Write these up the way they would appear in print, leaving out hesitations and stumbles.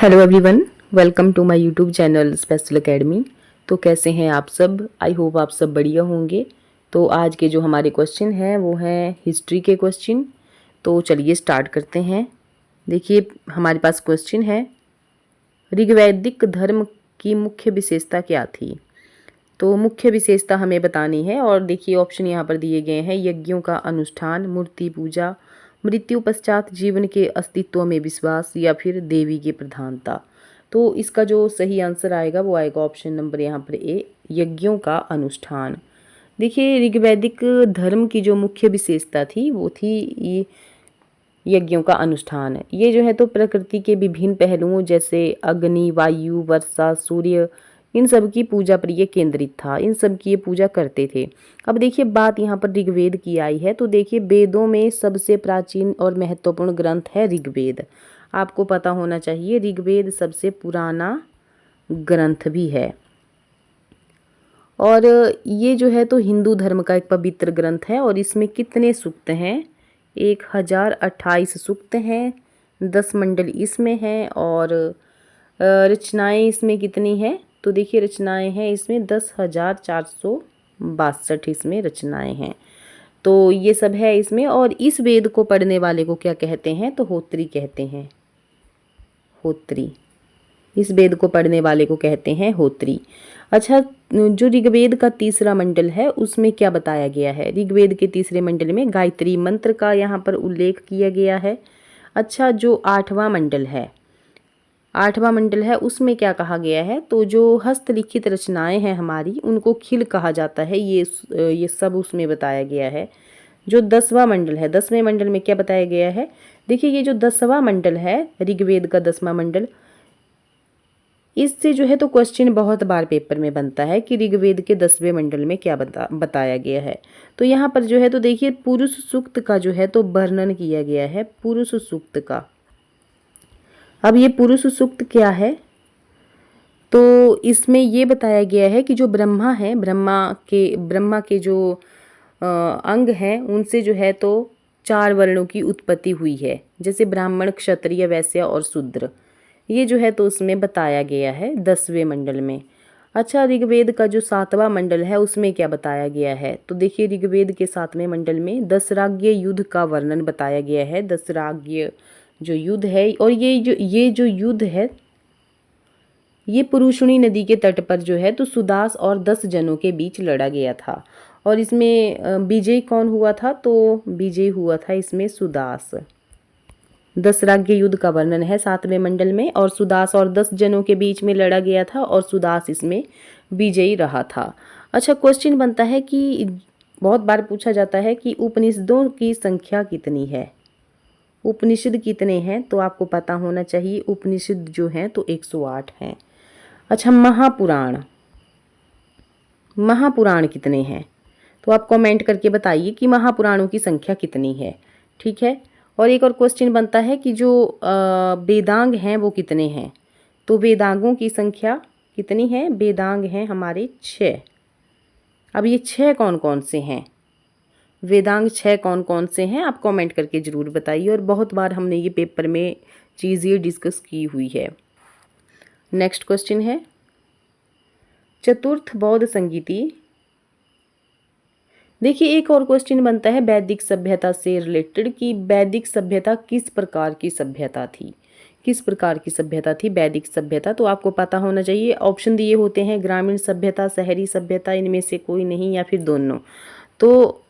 Hello everyone, welcome to my YouTube channel special academy. तो कैसे हैं आप सब? आई होप आप सब बढ़िया होंगे। तो आज के जो हमारे क्वेश्चन हैं वो हैं हिस्ट्री के क्वेश्चन। तो चलिए स्टार्ट करते हैं। देखिए हमारे पास क्वेश्चन है, ऋग्वैदिक धर्म की मुख्य विशेषता क्या थी? तो मुख्य विशेषता हमें बतानी है और देखिए ऑप्शन यहाँ पर दिए गए हैं, यज्ञों का अनुष्ठान, मूर्ति पूजा, मृत्यु पश्चात जीवन के अस्तित्व में विश्वास या फिर देवी की प्रधानता। तो इसका जो सही आंसर आएगा वो आएगा ऑप्शन नंबर यहाँ पर ए, यज्ञों का अनुष्ठान। देखिए ऋग्वैदिक धर्म की जो मुख्य विशेषता थी वो थी ये यज्ञों का अनुष्ठान। ये जो है तो प्रकृति के विभिन्न पहलुओं जैसे अग्नि, वायु, वर्षा, सूर्य, इन सब की पूजा पर ये केंद्रित था, इन सब की ये पूजा करते थे। अब देखिए बात यहाँ पर ऋग्वेद की आई है, तो देखिए वेदों में सबसे प्राचीन और महत्वपूर्ण ग्रंथ है ऋग्वेद। आपको पता होना चाहिए ऋग्वेद सबसे पुराना ग्रंथ भी है। और ये जो है तो हिंदू धर्म का एक पवित्र ग्रंथ है और इसमें कितने सूक्त हैं? 1028 सूक्त हैं, 10 मंडल इसमें हैं और रचनाएं इसमें कितनी हैं? तो देखिए रचनाएं हैं इसमें 10,462 इसमें रचनाएं हैं। तो ये सब है इसमें। और इस वेद को पढ़ने वाले को क्या कहते हैं? तो होत्री कहते हैं, होत्री। इस वेद को पढ़ने वाले को कहते हैं होत्री। अच्छा, जो ऋग्वेद का तीसरा मंडल है उसमें क्या बताया गया है? ऋग्वेद के तीसरे मंडल में गायत्री मंत्र का यहाँ पर उल्लेख किया गया है। अच्छा, जो आठवां मंडल है उसमें क्या कहा गया है? तो जो हस्तलिखित रचनाएं हैं हमारी उनको खिल कहा जाता है, ये सब उसमें बताया गया है। जो 10वां मंडल है, 10वें मंडल में क्या बताया गया है? देखिए ये जो 10वां मंडल है, ऋग्वेद का 10वां मंडल, इससे जो है तो क्वेश्चन बहुत बार पेपर में बनता है कि ऋग्वेद के 10वें मंडल में क्या बताया गया है। तो यहाँ पर जो है तो देखिए पुरुष सूक्त का जो है तो वर्णन किया गया है, पुरुष सूक्त का। अब ये पुरुष सूक्त क्या है? तो इसमें ये बताया गया है कि जो ब्रह्मा है, ब्रह्मा के जो अंग हैं उनसे जो है तो 4 वर्णों की उत्पत्ति हुई है, जैसे ब्राह्मण, क्षत्रिय, वैश्य और शूद्र। ये जो है तो उसमें बताया गया है 10वें मंडल में। अच्छा, ऋग्वेद का जो 7वां मंडल है उसमें क्या बताया गया है? तो देखिए ऋग्वेद के 7वें मंडल में दशराज्य युद्ध का वर्णन बताया गया है। दशराज्य जो युद्ध है, और ये जो युद्ध है ये पुरुषुणी नदी के तट पर जो है तो सुदास और 10 जनों के बीच लड़ा गया था। और इसमें विजय कौन हुआ था? तो विजय हुआ था इसमें सुदास। दशराज्य युद्ध का वर्णन है 7वें मंडल में, और सुदास और 10 जनों के बीच में लड़ा गया था और सुदास इसमें विजयी रहा था। अच्छा, क्वेश्चन बनता है कि बहुत बार पूछा जाता है कि उपनिषदों की संख्या कितनी है? उपनिषद कितने हैं? तो आपको पता होना चाहिए उपनिषद जो हैं तो 108 हैं। अच्छा, महापुराण कितने हैं? तो आप कमेंट करके बताइए कि महापुराणों की संख्या कितनी है। ठीक है। और एक और क्वेश्चन बनता है कि जो वेदांग हैं वो कितने हैं? तो वेदांगों की संख्या कितनी है? वेदांग हैं हमारे 6। अब ये 6 कौन कौन से हैं? वेदांग 6 कौन कौन से हैं? आप कमेंट करके ज़रूर बताइए। और बहुत बार हमने ये पेपर में चीज़ ये डिस्कस की हुई है। नेक्स्ट क्वेश्चन है, चतुर्थ बौद्ध संगीति। देखिए एक और क्वेश्चन बनता है वैदिक सभ्यता से रिलेटेड कि वैदिक सभ्यता किस प्रकार की सभ्यता थी? किस प्रकार की सभ्यता थी वैदिक सभ्यता? तो आपको पता होना चाहिए। ऑप्शन दिए होते हैं, ग्रामीण सभ्यता, शहरी सभ्यता, इनमें से कोई नहीं या फिर दोनों। तो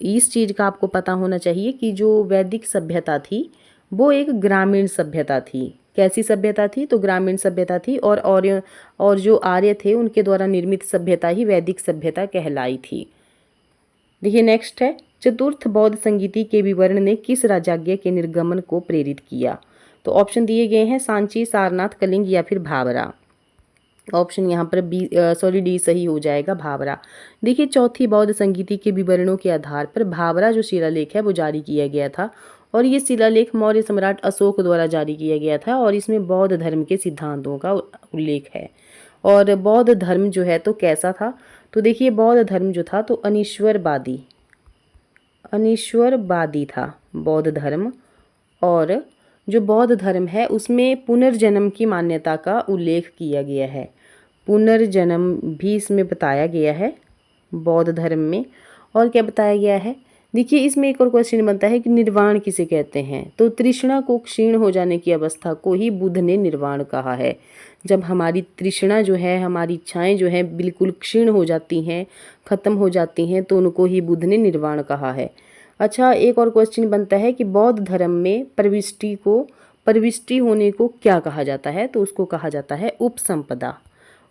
इस चीज़ का आपको पता होना चाहिए कि जो वैदिक सभ्यता थी वो एक ग्रामीण सभ्यता थी। कैसी सभ्यता थी? तो ग्रामीण सभ्यता थी। और जो आर्य थे उनके द्वारा निर्मित सभ्यता ही वैदिक सभ्यता कहलाई थी। देखिए नेक्स्ट है, चतुर्थ बौद्ध संगीति के विवरण ने किस राजाज्ञ के निर्गमन को प्रेरित किया? तो ऑप्शन दिए गए हैं, सांची, सारनाथ, कलिंग या फिर भावरा। ऑप्शन यहाँ पर डी सही हो जाएगा, भावरा। देखिए चौथी बौद्ध संगीति के विवरणों के आधार पर भावरा जो शिलालेख है वो जारी किया गया था। और ये शिलालेख मौर्य सम्राट अशोक द्वारा जारी किया गया था और इसमें बौद्ध धर्म के सिद्धांतों का उल्लेख है। और बौद्ध धर्म जो है तो कैसा था? तो देखिए बौद्ध धर्म जो था तो अनीश्वरवादी था बौद्ध धर्म। और जो बौद्ध धर्म है उसमें पुनर्जन्म की मान्यता का उल्लेख किया गया है। पुनर्जन्म भी इसमें बताया गया है बौद्ध धर्म में। और क्या बताया गया है, देखिए इसमें एक और क्वेश्चन बनता है कि निर्वाण किसे कहते हैं। तो तृष्णा को क्षीण हो जाने की अवस्था को ही बुद्ध ने निर्वाण कहा है। जब हमारी तृष्णा जो है, हमारी इच्छाएं जो हैं बिल्कुल क्षीण हो जाती हैं, ख़त्म हो जाती हैं, तो उनको ही बुद्ध ने निर्वाण कहा है। अच्छा, एक और क्वेश्चन बनता है कि बौद्ध धर्म में प्रविष्टि होने को क्या कहा जाता है। तो उसको कहा जाता है उपसंपदा।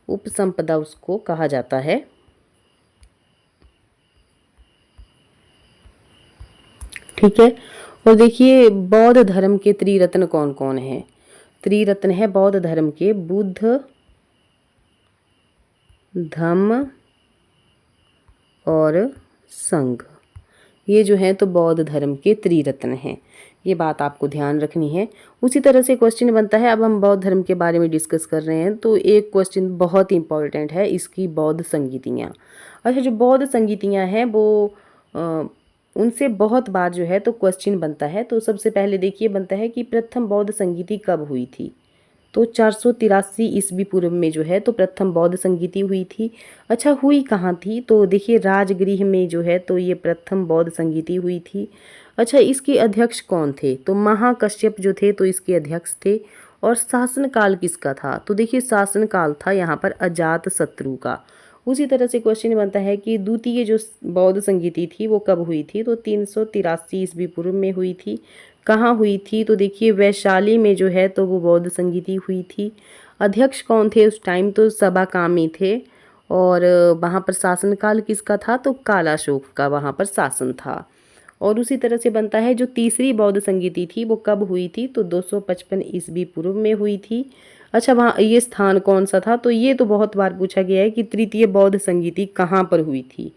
उपसंपदा उसको कहा जाता है। ठीक है। और देखिए बौद्ध धर्म के त्रिरत्न कौन कौन हैं। त्रिरत्न है बौद्ध धर्म के बुद्ध, धम्म और संघ। ये जो है तो बौद्ध धर्म के त्रिरत्न हैं। ये बात आपको ध्यान रखनी है। उसी तरह से क्वेश्चन बनता है, अब हम बौद्ध धर्म के बारे में डिस्कस कर रहे हैं तो एक क्वेश्चन बहुत इंपॉर्टेंट है इसकी, बौद्ध संगीतियाँ। अच्छा, जो बौद्ध संगीतियाँ हैं वो उनसे बहुत बार जो है तो क्वेश्चन बनता है। तो सबसे पहले देखिए बनता है कि प्रथम बौद्ध संगीति कब हुई थी। तो 483 ईस्वी पूर्व में जो है तो प्रथम बौद्ध संगीति हुई थी। अच्छा, हुई कहाँ थी। तो देखिए राजगृह में जो है तो ये प्रथम बौद्ध संगीति हुई थी। अच्छा, इसके अध्यक्ष कौन थे। तो महाकश्यप जो थे तो इसके अध्यक्ष थे। और शासनकाल किसका था। तो देखिए शासनकाल था यहाँ पर अजात शत्रु का। उसी तरह से क्वेश्चन बनता है कि द्वितीय जो बौद्ध संगीति थी वो कब हुई थी। तो 383 ईस्वी पूर्व में हुई थी। कहाँ हुई थी। तो देखिए वैशाली में जो है तो वो बौद्ध संगीति हुई थी। अध्यक्ष कौन थे उस टाइम। तो सबाकामी थे। और वहाँ पर शासनकाल किसका था। तो कालाशोक का वहाँ पर शासन था। और उसी तरह से बनता है जो तीसरी बौद्ध संगीति थी वो कब हुई थी। तो 255 ईस्वी पूर्व में हुई थी। अच्छा, वहाँ ये स्थान कौन सा था। तो ये तो बहुत बार पूछा गया है कि तृतीय बौद्ध संगीति कहाँ पर हुई थी।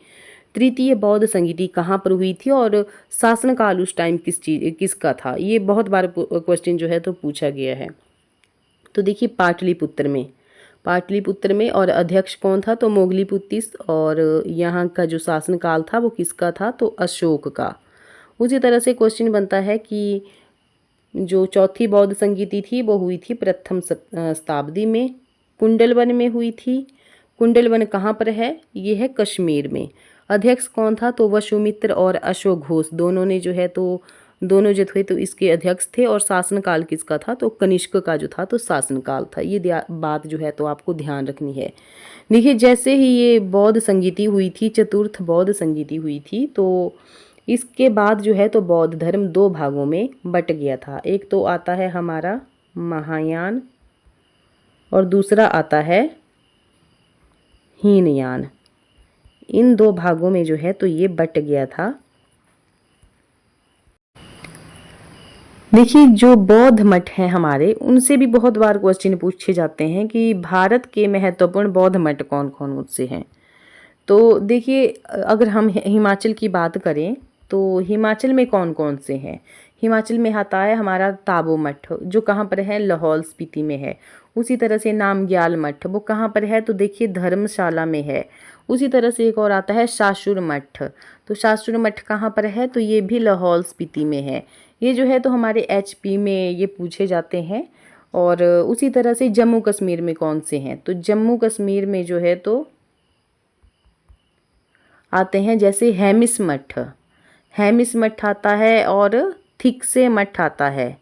तृतीय बौद्ध संगीति कहाँ पर हुई थी और शासनकाल उस टाइम किसका था। ये बहुत बार क्वेश्चन जो है तो पूछा गया है। तो देखिए पाटलिपुत्र में और अध्यक्ष कौन था। तो मोगलीपुत्तिस। और यहाँ का जो शासनकाल था वो किसका था। तो अशोक का। उसी तरह से क्वेश्चन बनता है कि जो चौथी बौद्ध संगीति थी वो हुई थी प्रथम शताब्दी में, कुंडलवन में हुई थी। कुंडलवन कहाँ पर है। ये है कश्मीर में। अध्यक्ष कौन था। तो वसुमित्र और अशोक घोष दोनों जो थे तो इसके अध्यक्ष थे। और शासनकाल किसका था। तो कनिष्क का जो था तो शासनकाल था। ये बात जो है तो आपको ध्यान रखनी है। देखिए जैसे ही ये बौद्ध संगीति हुई थी, चतुर्थ बौद्ध संगीति हुई थी, तो इसके बाद जो है तो बौद्ध धर्म दो भागों में बट गया था। एक तो आता है हमारा महायान और दूसरा आता है हीनयान। इन दो भागों में जो है तो ये बट गया था। देखिए जो बौद्ध मठ हैं हमारे, उनसे भी बहुत बार क्वेश्चन पूछे जाते हैं कि भारत के महत्वपूर्ण बौद्ध मठ कौन कौन से हैं। तो देखिए अगर हम हिमाचल की बात करें तो हिमाचल में कौन कौन से हैं। हिमाचल में आता है हमारा ताबो मठ, जो कहाँ पर है, लाहौल स्पीति में है। उसी तरह से नामग्याल मठ, वो कहाँ पर है। तो देखिए धर्मशाला में है। उसी तरह से एक और आता है शासुर मठ। तो शासुर मठ कहाँ पर है। तो ये भी लाहौल स्पीति में है। ये जो है तो हमारे एचपी में ये पूछे जाते हैं। और उसी तरह से जम्मू कश्मीर में कौन से हैं। तो जम्मू कश्मीर में जो है तो आते हैं जैसे हेमिस मठ आता है और थिकसे मठ आता है,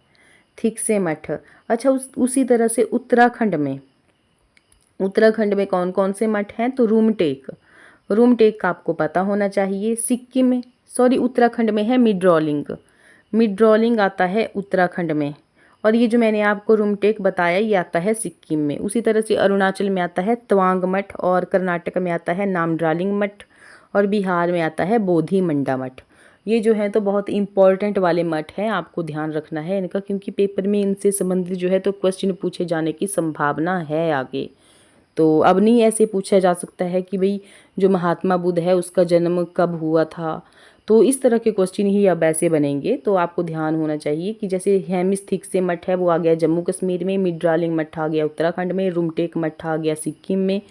थिकसे मठ। अच्छा, उसी तरह से उत्तराखंड में कौन कौन से मठ हैं। तो रूमटेक का आपको पता होना चाहिए। सिक्किम में, उत्तराखंड में है मिड्रोलिंग आता है उत्तराखंड में। और ये जो मैंने आपको रूमटेक बताया ये आता है सिक्किम में। उसी तरह से अरुणाचल में आता है तवांग मठ और कर्नाटक में आता है नामड्रालिंग मठ और बिहार में आता है बोधि मंडा मठ। ये जो है तो बहुत इंपॉर्टेंट वाले मठ हैं, आपको ध्यान रखना है इनका, क्योंकि पेपर में इनसे संबंधित जो है तो क्वेश्चन पूछे जाने की संभावना है आगे। तो अब नहीं ऐसे पूछा जा सकता है कि भाई जो महात्मा बुद्ध है उसका जन्म कब हुआ था। तो इस तरह के क्वेश्चन ही अब ऐसे बनेंगे। तो आपको ध्यान होना चाहिए कि जैसे हेमिस से मठ है वो आ गया जम्मू कश्मीर में, मिड्रालिंग मठ आ गया उत्तराखंड में, रूमटेक मठ आ गया सिक्किम में,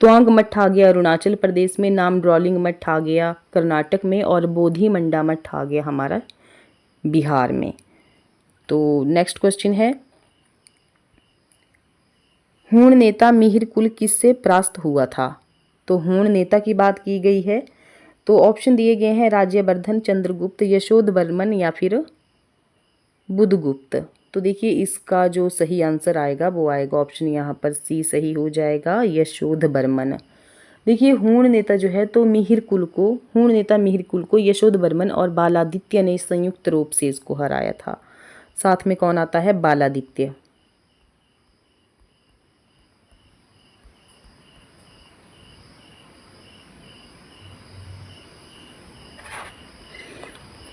त्वांग मठ आ गया अरुणाचल प्रदेश में, नामड्रोलिंग मठ आ गया कर्नाटक में और बोधि मंडा मठ आ गया हमारा बिहार में। तो नेक्स्ट क्वेश्चन है, हूण नेता मिहिर कुल किससे परास्त हुआ था? तो हूण नेता की बात की गई है। तो ऑप्शन दिए गए हैं राज्यवर्धन, चंद्रगुप्त, यशोधवर्मन या फिर बुधगुप्त। तो देखिए इसका जो सही आंसर आएगा वो आएगा ऑप्शन यहाँ पर सी सही हो जाएगा, यशोधवर्मन। देखिए हूण नेता जो है तो हूण नेता मिहिर कुल को यशोधवर्मन और बालादित्य ने संयुक्त रूप से इसको हराया था। साथ में कौन आता है? बालादित्य।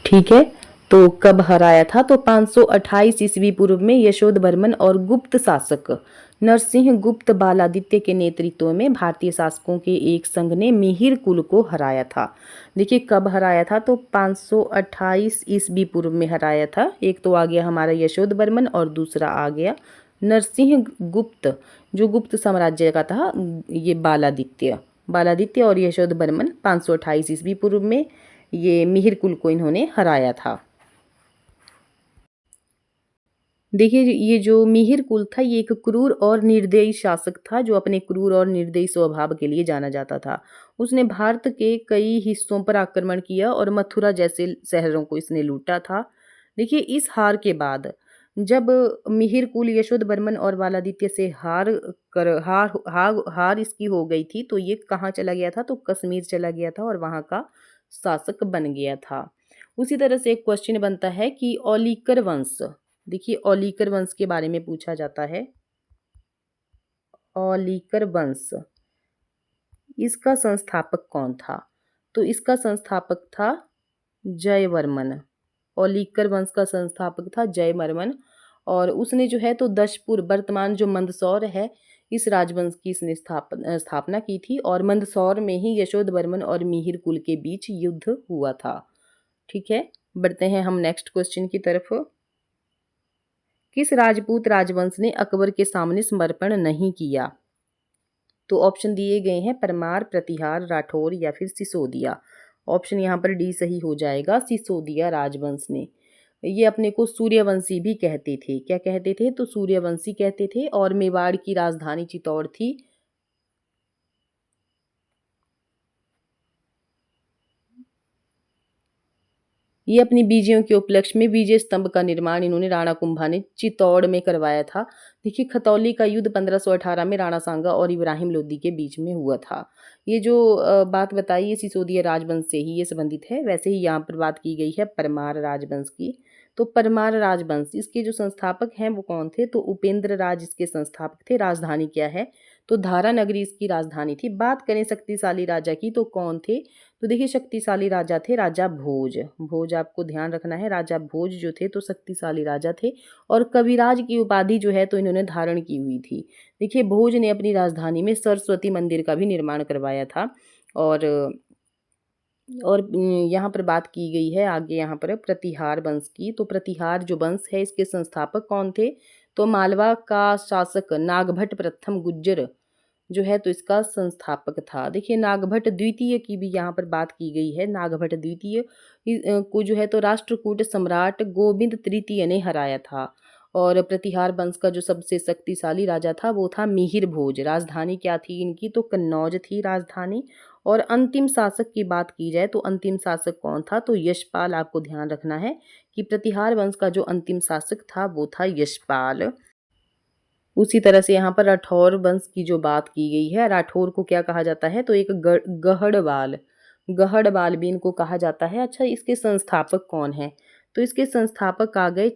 ठीक है, तो कब हराया था? तो 528 ईस्वी पूर्व में यशोधवर्मन और गुप्त शासक नरसिंह गुप्त बालादित्य के नेतृत्व में भारतीय शासकों के एक संघ ने मिहिर कुल को हराया था। देखिए कब हराया था? तो 528 ईस्वी पूर्व में हराया था। एक तो आ गया हमारा यशोधवर्मन और दूसरा आ गया नरसिंह गुप्त, जो गुप्त साम्राज्य का था, ये बालादित्य और यशोधवर्मन 528 ईस्वी पूर्व में ये मिहिर कुल को इन्होंने हराया था। देखिए ये जो मिहिर कुल था ये एक क्रूर और निर्दयी शासक था, जो अपने क्रूर और निर्दयी स्वभाव के लिए जाना जाता था। उसने भारत के कई हिस्सों पर आक्रमण किया और मथुरा जैसे शहरों को इसने लूटा था। देखिए इस हार के बाद जब मिहिर कुल यशोधवर्मन और बालादित्य से हार इसकी हो गई थी, तो ये कहाँ चला गया था? तो कश्मीर चला गया था और वहाँ का शासक बन गया था। उसी तरह से एक क्वेश्चन बनता है कि औलिकर वंश, देखिए औलिकर वंश के बारे में पूछा जाता है। औलिकर वंश, इसका संस्थापक कौन था? तो इसका संस्थापक था जयवर्मन। औलिकर वंश का संस्थापक था जयवर्मन, और उसने जो है तो दशपुर, वर्तमान जो मंदसौर है, इस राजवंश की इसने स्थापना की थी, और मंदसौर में ही यशोधवर्मन और मिहिर कुल के बीच युद्ध हुआ था। ठीक है, बढ़ते हैं हम नेक्स्ट क्वेश्चन की तरफ। किस राजपूत राजवंश ने अकबर के सामने समर्पण नहीं किया? तो ऑप्शन दिए गए हैं परमार, प्रतिहार, राठौर या फिर सिसोदिया। ऑप्शन यहाँ पर डी सही हो जाएगा, सिसोदिया राजवंश ने। ये अपने को सूर्यवंशी भी कहते थे। क्या कहते थे? तो सूर्यवंशी कहते थे, और मेवाड़ की राजधानी चित्तौड़ थी। ये अपनी बीजियों के उपलक्ष्य में विजय स्तंभ का निर्माण इन्होंने, राणा कुंभा ने, चित्तौड़ में करवाया था। देखिए खतौली का युद्ध 1518 में राणा सांगा और इब्राहिम लोदी के बीच में हुआ था। ये जो बात बताई, ये सिसोदिया राजवंश से ही ये संबंधित है। वैसे ही यहाँ पर बात की गई है परमार राजवंश की। तो परमार राजवंश, इसके जो संस्थापक हैं वो कौन थे? तो उपेंद्र राज इसके संस्थापक थे। राजधानी क्या है? तो धारा नगरी इसकी राजधानी थी। बात करें शक्तिशाली राजा की तो कौन थे? तो देखिए शक्तिशाली राजा थे राजा भोज। भोज आपको ध्यान रखना है, राजा भोज जो थे तो शक्तिशाली राजा थे, और कविराज की उपाधि जो है तो इन्होंने धारण की हुई थी। देखिए भोज ने अपनी राजधानी में सरस्वती मंदिर का भी निर्माण करवाया था। और यहाँ पर बात की गई है आगे यहाँ पर प्रतिहार वंश की। तो प्रतिहार जो वंश है इसके संस्थापक कौन थे? तो मालवा का शासक नागभट्ट प्रथम गुज्जर जो है तो इसका संस्थापक था। देखिए नागभट्ट द्वितीय की भी यहाँ पर बात की गई है। नागभट्ट द्वितीय को जो है तो राष्ट्रकूट सम्राट गोविंद तृतीय ने हराया था। और प्रतिहार वंश का जो सबसे शक्तिशाली राजा था वो था मिहिर भोज। राजधानी क्या थी इनकी? तो कन्नौज थी राजधानी। और अंतिम शासक की बात की जाए तो अंतिम शासक कौन था? तो यशपाल। आपको ध्यान रखना है कि प्रतिहार वंश का जो अंतिम शासक था वो था यशपाल। उसी तरह से यहाँ पर राठौर वंश की जो बात की गई है, राठौर को क्या कहा जाता है? तो एक गहड़बाल भी इनको कहा जाता है। अच्छा इसके संस्थापक कौन है? तो इसके संस्थापक आ गए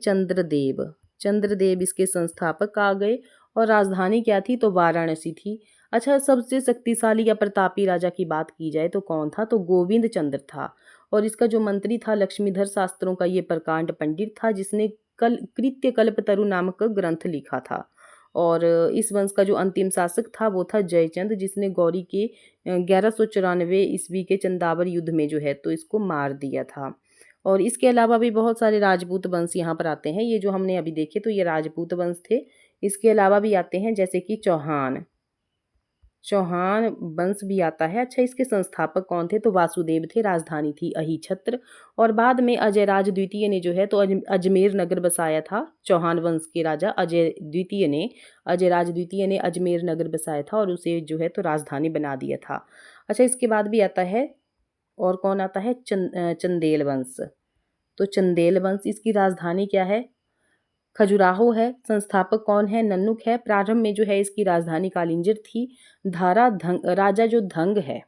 चंद्रदेव इसके संस्थापक आ गए। और राजधानी क्या थी? तो वाराणसी थी। अच्छा सबसे शक्तिशाली या प्रतापी राजा की बात की जाए तो कौन था? तो गोविंद चंद्र था। और इसका जो मंत्री था लक्ष्मीधर शास्त्रों का ये प्रकांड पंडित था, जिसने कृत्य कल्पतरु नामक ग्रंथ लिखा था। और इस वंश का जो अंतिम शासक था वो था जयचंद, जिसने गौरी के 1194 ईस्वी के चंदावर युद्ध में जो है तो इसको मार दिया था। और इसके अलावा भी बहुत सारे राजपूत वंश यहाँ पर आते हैं। ये जो हमने अभी देखे तो ये राजपूत वंश थे। इसके अलावा भी आते हैं जैसे कि चौहान। चौहान वंश भी आता है। अच्छा, इसके संस्थापक कौन थे? तो वासुदेव थे, राजधानी थी अहिछत्र। और बाद में अजयराज द्वितीय ने जो है तो अजमेर नगर बसाया था। चौहान वंश के राजा अजयराज द्वितीय ने अजमेर नगर बसाया था और उसे जो है तो राजधानी बना दिया था। अच्छा, इसके बाद भी आता है, और कौन आता है? चंदेल वंश। तो चंदेल वंश, इसकी राजधानी क्या है? खजुराहो है। संस्थापक कौन है? नन्नुक है। प्रारंभ में जो है इसकी राजधानी कालिंजर थी। राजा जो धंग है,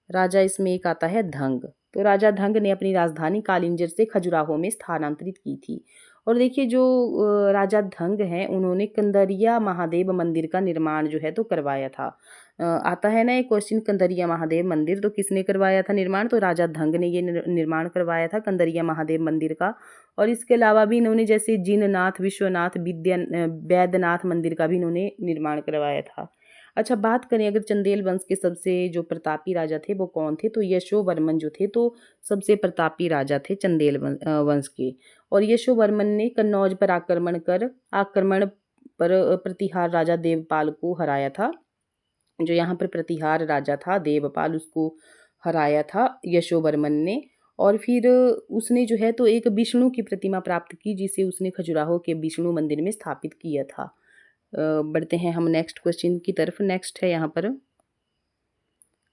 राजा इसमें एक आता है धंग। तो राजा धंग ने अपनी राजधानी कालिंजर से खजुराहो में स्थानांतरित की थी। और देखिए जो राजा धंग हैं उन्होंने कंदरिया महादेव मंदिर का निर्माण जो है तो करवाया था। आता है ना एक क्वेश्चन, कंदरिया महादेव मंदिर, तो किसने करवाया था निर्माण? तो राजा धंग ने ये निर्माण करवाया था कंदरिया महादेव मंदिर का। और इसके अलावा भी इन्होंने जैसे जिननाथ, विश्वनाथ, वैद्यनाथ मंदिर का भी इन्होंने निर्माण करवाया था। अच्छा, बात करें अगर चंदेल वंश के सबसे जो प्रतापी राजा थे वो कौन थे? तो यशोवर्मन जो थे तो सबसे प्रतापी राजा थे चंदेल वंश के। और यशोवर्मन ने कन्नौज पर आक्रमण पर प्रतिहार राजा देवपाल को हराया था। जो यहाँ पर प्रतिहार राजा था देवपाल, उसको हराया था यशोवर्मन ने। और फिर उसने जो है तो एक विष्णु की प्रतिमा प्राप्त की जिसे उसने खजुराहो के विष्णु मंदिर में स्थापित किया था। बढ़ते हैं हम नेक्स्ट क्वेश्चन की तरफ। नेक्स्ट है यहाँ पर,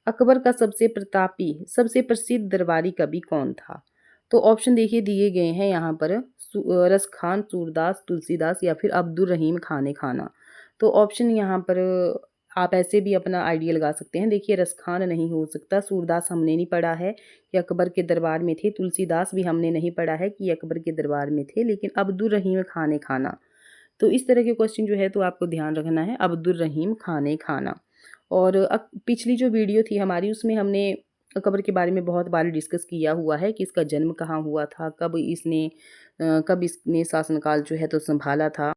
अकबर का सबसे प्रसिद्ध दरबारी कवि कौन था? तो ऑप्शन देखिए दिए गए हैं यहाँ पर, रस खान, सूरदास, तुलसीदास या फिर अब्दुल रहीम खाने खाना। तो ऑप्शन यहाँ पर आप ऐसे भी अपना आइडिया लगा सकते हैं। देखिए रस खान नहीं हो सकता, सूरदास हमने नहीं पढ़ा है कि अकबर के दरबार में थे, तुलसीदास भी हमने नहीं पढ़ा है कि अकबर के दरबार में थे, लेकिन अब्दुल रहीम खाने खाना। तो इस तरह के क्वेश्चन जो है तो आपको ध्यान रखना है, अब्दुल रहीम खाने खाना। और पिछली जो वीडियो थी हमारी उसमें हमने अकबर के बारे में बहुत बार डिस्कस किया हुआ है कि इसका जन्म कहाँ हुआ था, कब इसने शासनकाल जो है तो संभाला था।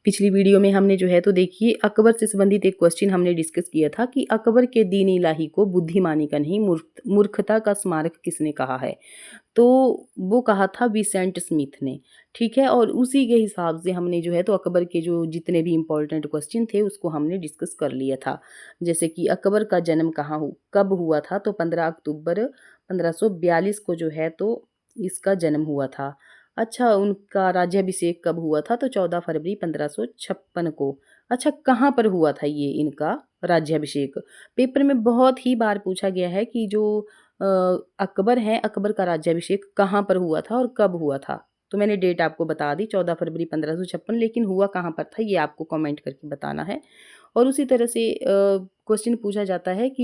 पिछली वीडियो में हमने जो है तो देखिए अकबर से संबंधित एक क्वेश्चन हमने डिस्कस किया था कि अकबर के दीन इलाही को बुद्धिमानी का नहीं मूर्खता का स्मारक किसने कहा है? तो वो कहा था विसेंट स्मिथ ने। ठीक है, और उसी के हिसाब से हमने जो है तो अकबर के जो जितने भी इम्पोर्टेंट क्वेश्चन थे उसको हमने डिस्कस कर लिया था। जैसे कि अकबर का जन्म कब हुआ था? तो 15 अक्टूबर 1542 को जो है तो इसका जन्म हुआ था। अच्छा, उनका राज्याभिषेक कब हुआ था? तो 14 फरवरी 1556 को। अच्छा, कहाँ पर हुआ था ये इनका राज्याभिषेक? पेपर में बहुत ही बार पूछा गया है कि जो अ, अकबर हैं, अकबर का राज्याभिषेक कहाँ पर हुआ था और कब हुआ था? तो मैंने डेट आपको बता दी 14 फरवरी 1556, लेकिन हुआ कहाँ पर था ये आपको कमेंट करके बताना है। और उसी तरह से क्वेश्चन पूछा जाता है कि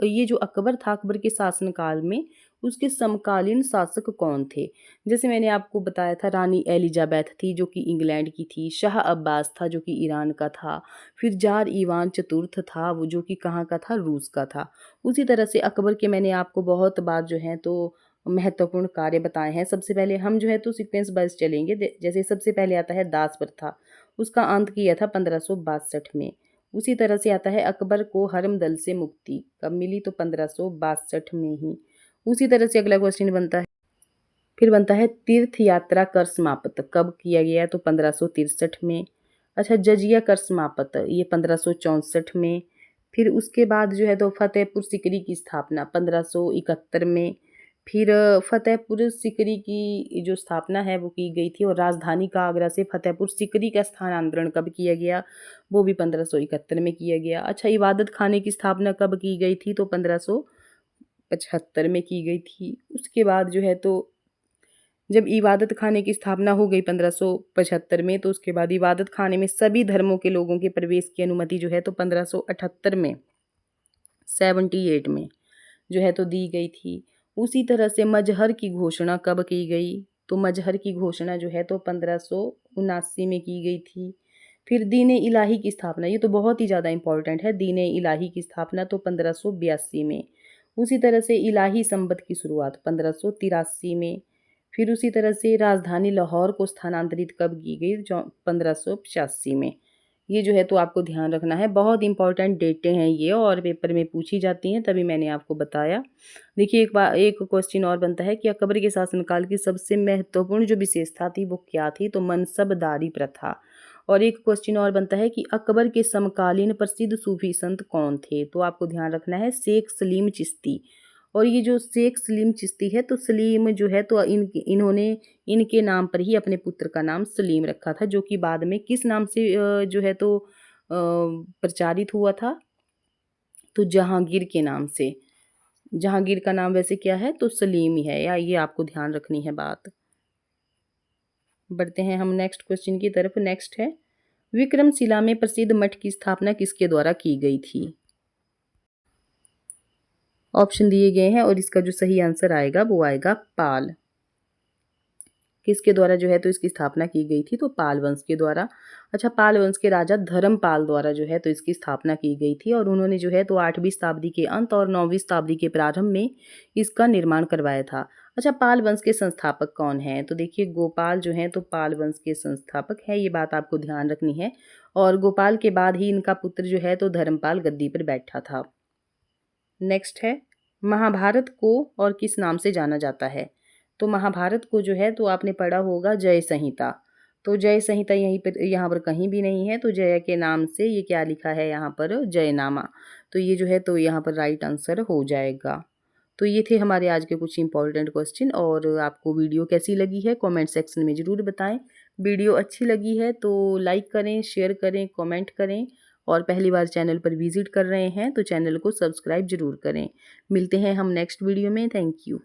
ये जो अकबर था, अकबर के शासनकाल में उसके समकालीन शासक कौन थे? जैसे मैंने आपको बताया था रानी एलिजाबेथ थी जो कि इंग्लैंड की थी, शाह अब्बास था जो कि ईरान का था, फिर जार ईवान चतुर्थ था वो जो कि कहाँ का था? रूस का था। उसी तरह से अकबर के मैंने आपको बहुत बार जो है तो महत्वपूर्ण कार्य बताए हैं। सबसे पहले हम जो है तो सीक्वेंस वाइज चलेंगे। जैसे सबसे पहले आता है दास प्रथा, उसका अंत किया था 1562 में। उसी तरह से आता है अकबर को हरमदल से मुक्ति कब मिली? तो 1562 में ही। उसी तरह से अगला क्वेश्चन बनता है तीर्थ यात्रा कर समाप्त कब किया गया? तो 1563 में। अच्छा, जजिया कर समाप्त ये 1564 में। फिर उसके बाद जो है तो फतेहपुर सिकरी की स्थापना 1571 में। फिर फतेहपुर सिकरी की जो स्थापना है वो की गई थी, और राजधानी का आगरा से फतेहपुर सिकरी का स्थानांतरण कब किया गया? वो भी 1571 में किया गया। अच्छा, इबादत खाने की स्थापना कब की गई थी? तो 1575 में की गई थी। उसके बाद जो है तो जब इबादत खाने की स्थापना हो गई 1575 में, तो उसके बाद इबादत खाने में सभी धर्मों के लोगों के प्रवेश की अनुमति जो है तो 1578 में 78 में जो है तो दी गई थी। उसी तरह से मजहर की घोषणा कब की गई? तो मजहर की घोषणा जो है तो 1579 में की गई थी। फिर दीन इलाही की स्थापना, ये तो बहुत ही ज़्यादा इंपॉर्टेंट है, दीन इलाही की स्थापना तो 1582 में। उसी तरह से इलाही संबत की शुरुआत 1583 में। फिर उसी तरह से राजधानी लाहौर को स्थानांतरित कब की गई? 1585 में। ये जो है तो आपको ध्यान रखना है, बहुत इंपॉर्टेंट डेटें हैं ये और पेपर में पूछी जाती हैं, तभी मैंने आपको बताया। देखिए एक क्वेश्चन और बनता है कि अकबर के शासनकाल की सबसे महत्वपूर्ण जो विशेषता थी वो क्या थी? तो मनसबदारी प्रथा। और एक क्वेश्चन और बनता है कि अकबर के समकालीन प्रसिद्ध सूफी संत कौन थे? तो आपको ध्यान रखना है शेख सलीम चिश्ती। और ये जो शेख सलीम चिश्ती है तो सलीम जो है तो इन्होंने इनके नाम पर ही अपने पुत्र का नाम सलीम रखा था, जो कि बाद में किस नाम से जो है तो प्रचारित हुआ था? तो जहांगीर के नाम से। जहांगीर का नाम वैसे क्या है? तो सलीम ही है, या ये आपको ध्यान रखनी है बात। बढ़ते हैं हम नेक्स्ट क्वेश्चन की तरफ। नेक्स्ट है, विक्रमशिला में प्रसिद्ध मठ की स्थापना किसके द्वारा की गई थी? ऑप्शन दिए गए हैं और इसका जो सही आंसर आएगा वो आएगा पाल। किसके द्वारा जो है तो इसकी स्थापना की गई थी? तो पाल वंश के द्वारा। अच्छा, पाल वंश के राजा धर्मपाल द्वारा जो है तो इसकी स्थापना की गई थी, और उन्होंने जो है तो 8वीं शताब्दी के अंत और 9वीं शताब्दी के प्रारंभ में इसका निर्माण करवाया था। अच्छा, पाल वंश के संस्थापक कौन हैं? तो देखिए, गोपाल जो हैं तो पाल वंश के संस्थापक हैं, ये बात आपको ध्यान रखनी है। और गोपाल के बाद ही इनका पुत्र जो है तो धर्मपाल गद्दी पर बैठा था। नेक्स्ट है, महाभारत को और किस नाम से जाना जाता है? तो महाभारत को जो है तो आपने पढ़ा होगा जय संहिता। तो जय संहिता यहाँ पर कहीं भी नहीं है, तो जय के नाम से ये क्या लिखा है यहाँ पर? जयनामा। तो ये जो है तो यहाँ पर राइट आंसर हो जाएगा। तो ये थे हमारे आज के कुछ इंपॉर्टेंट क्वेश्चन। और आपको वीडियो कैसी लगी है कमेंट सेक्शन में ज़रूर बताएं। वीडियो अच्छी लगी है तो लाइक करें, शेयर करें, कमेंट करें। और पहली बार चैनल पर विजिट कर रहे हैं तो चैनल को सब्सक्राइब जरूर करें। मिलते हैं हम नेक्स्ट वीडियो में। Thank you.